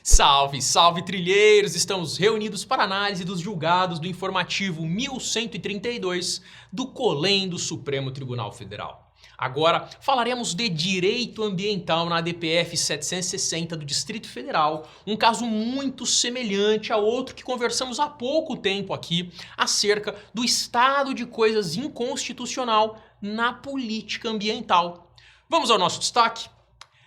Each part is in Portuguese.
Salve, salve trilheiros! Estamos reunidos para análise dos julgados do informativo 1132 do COLEM do Supremo Tribunal Federal. Agora falaremos de direito ambiental na DPF 760 do Distrito Federal, um caso muito semelhante a outro que conversamos há pouco tempo aqui, acerca do estado de coisas inconstitucional na política ambiental. Vamos ao nosso destaque?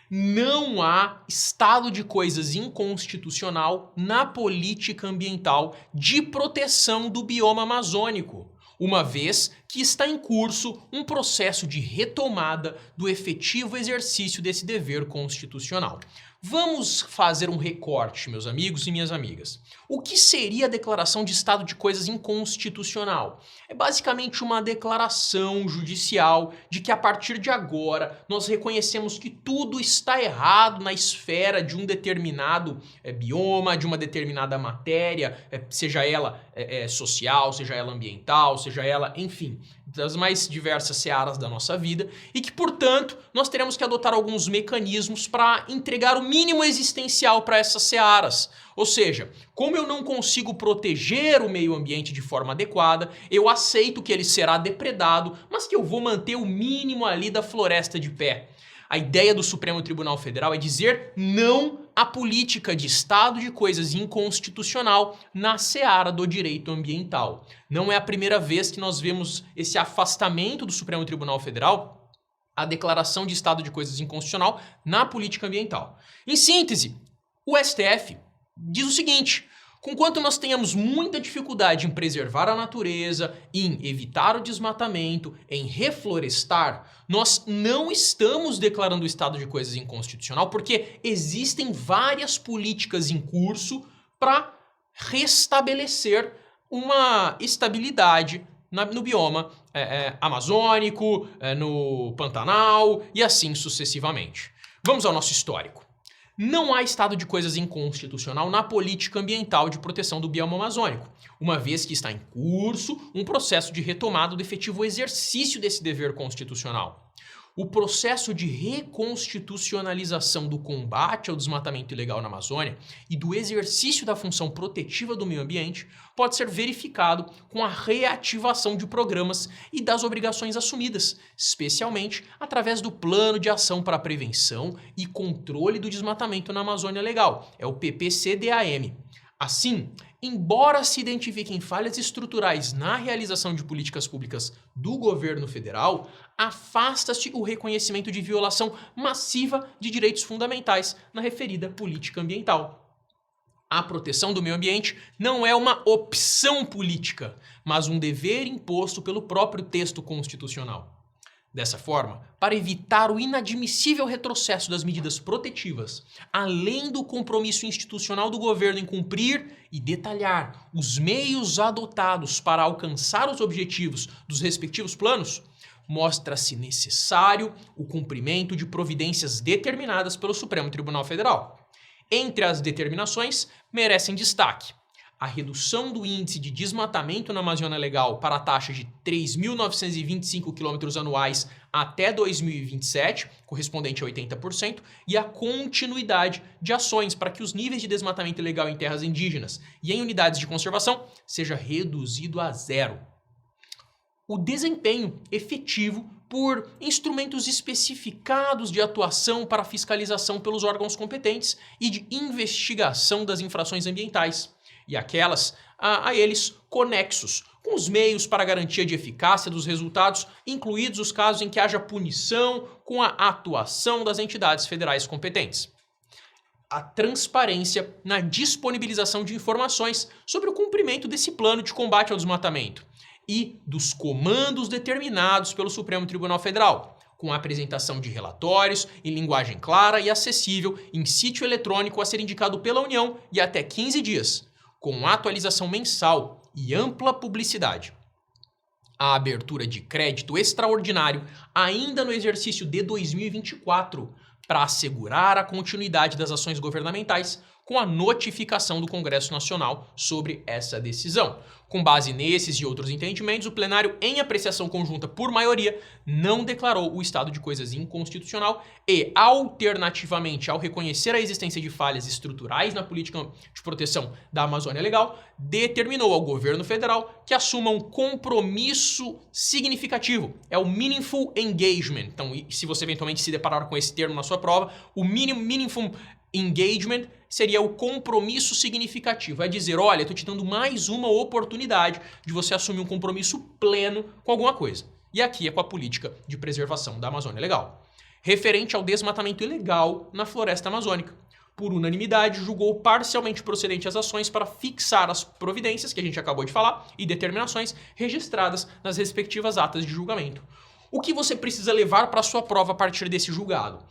Não há estado de coisas inconstitucional na política ambiental de proteção do bioma amazônico, uma vez que está em curso um processo de retomada do efetivo exercício desse dever constitucional. Vamos fazer um recorte, meus amigos e minhas amigas. O que seria a declaração de estado de coisas inconstitucional? É basicamente uma declaração judicial de que a partir de agora nós reconhecemos que tudo está errado na esfera de um determinado bioma, de uma determinada matéria, seja ela social, seja ela ambiental, seja ela, enfim, das mais diversas searas da nossa vida, e que, portanto, nós teremos que adotar alguns mecanismos para entregar o mínimo existencial para essas searas. Ou seja, como eu não consigo proteger o meio ambiente de forma adequada, eu aceito que ele será depredado, mas que eu vou manter o mínimo ali da floresta de pé. A ideia do Supremo Tribunal Federal é dizer não à política de estado de coisas inconstitucional na seara do direito ambiental. Não é a primeira vez que nós vemos esse afastamento do Supremo Tribunal Federal, a declaração de estado de coisas inconstitucional na política ambiental. Em síntese, o STF diz o seguinte: conquanto nós tenhamos muita dificuldade em preservar a natureza, em evitar o desmatamento, em reflorestar, nós não estamos declarando o estado de coisas inconstitucional porque existem várias políticas em curso para restabelecer uma estabilidade no bioma amazônico, no Pantanal e assim sucessivamente. Vamos ao nosso histórico. Não há estado de coisas inconstitucional na política ambiental de proteção do bioma amazônico, uma vez que está em curso um processo de retomada do efetivo exercício desse dever constitucional. O processo de reconstitucionalização do combate ao desmatamento ilegal na Amazônia e do exercício da função protetiva do meio ambiente pode ser verificado com a reativação de programas e das obrigações assumidas, especialmente através do Plano de Ação para a Prevenção e Controle do Desmatamento na Amazônia Legal, é o PPCDAM. Assim, embora se identifiquem falhas estruturais na realização de políticas públicas do governo federal, afasta-se o reconhecimento de violação massiva de direitos fundamentais na referida política ambiental. A proteção do meio ambiente não é uma opção política, mas um dever imposto pelo próprio texto constitucional. Dessa forma, para evitar o inadmissível retrocesso das medidas protetivas, além do compromisso institucional do governo em cumprir e detalhar os meios adotados para alcançar os objetivos dos respectivos planos, mostra-se necessário o cumprimento de providências determinadas pelo Supremo Tribunal Federal. Entre as determinações, merecem destaque a redução do índice de desmatamento na Amazônia Legal para a taxa de 3.925 km anuais até 2027, correspondente a 80%, e a continuidade de ações para que os níveis de desmatamento ilegal em terras indígenas e em unidades de conservação seja reduzido a zero. O desempenho efetivo por instrumentos especificados de atuação para fiscalização pelos órgãos competentes e de investigação das infrações ambientais, e aquelas a eles conexos, com os meios para garantia de eficácia dos resultados, incluídos os casos em que haja punição com a atuação das entidades federais competentes. A transparência na disponibilização de informações sobre o cumprimento desse plano de combate ao desmatamento e dos comandos determinados pelo Supremo Tribunal Federal, com a apresentação de relatórios em linguagem clara e acessível em sítio eletrônico a ser indicado pela União e até 15 dias, com atualização mensal e ampla publicidade. A abertura de crédito extraordinário ainda no exercício de 2024 para assegurar a continuidade das ações governamentais com a notificação do Congresso Nacional sobre essa decisão. Com base nesses e outros entendimentos, o plenário, em apreciação conjunta por maioria, não declarou o estado de coisas inconstitucional e, alternativamente, ao reconhecer a existência de falhas estruturais na política de proteção da Amazônia Legal, determinou ao governo federal que assuma um compromisso significativo. É o Meaningful Engagement. Então, se você eventualmente se deparar com esse termo na sua prova, o Meaningful Engagement seria o compromisso significativo. É dizer, olha, eu estou te dando mais uma oportunidade de você assumir um compromisso pleno com alguma coisa. E aqui é com a política de preservação da Amazônia Legal. Referente ao desmatamento ilegal na floresta amazônica. Por unanimidade, julgou parcialmente procedente as ações para fixar as providências, que a gente acabou de falar, e determinações registradas nas respectivas atas de julgamento. O que você precisa levar para a sua prova a partir desse julgado?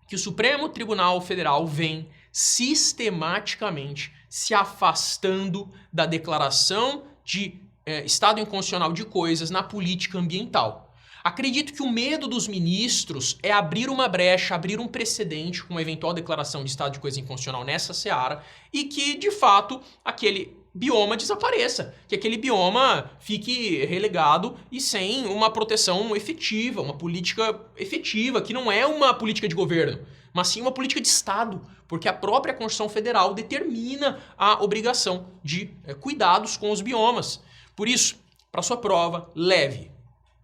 Que o Supremo Tribunal Federal vem sistematicamente se afastando da declaração de estado inconstitucional de coisas na política ambiental. Acredito que o medo dos ministros é abrir uma brecha, abrir um precedente com uma eventual declaração de estado de coisa inconstitucional nessa seara e que, de fato, aquele bioma desapareça, que aquele bioma fique relegado e sem uma proteção efetiva, uma política efetiva, que não é uma política de governo, mas sim uma política de Estado, porque a própria Constituição Federal determina a obrigação de cuidados com os biomas. Por isso, para sua prova, leve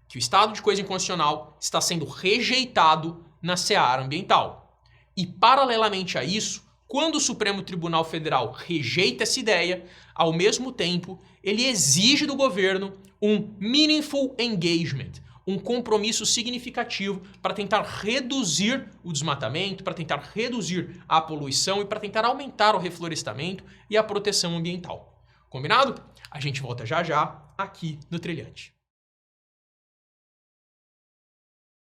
que o estado de coisa inconstitucional está sendo rejeitado na seara ambiental. E, paralelamente a isso, quando o Supremo Tribunal Federal rejeita essa ideia, ao mesmo tempo, ele exige do governo um meaningful engagement, um compromisso significativo para tentar reduzir o desmatamento, para tentar reduzir a poluição e para tentar aumentar o reflorestamento e a proteção ambiental. Combinado? A gente volta já já aqui no Trilhante.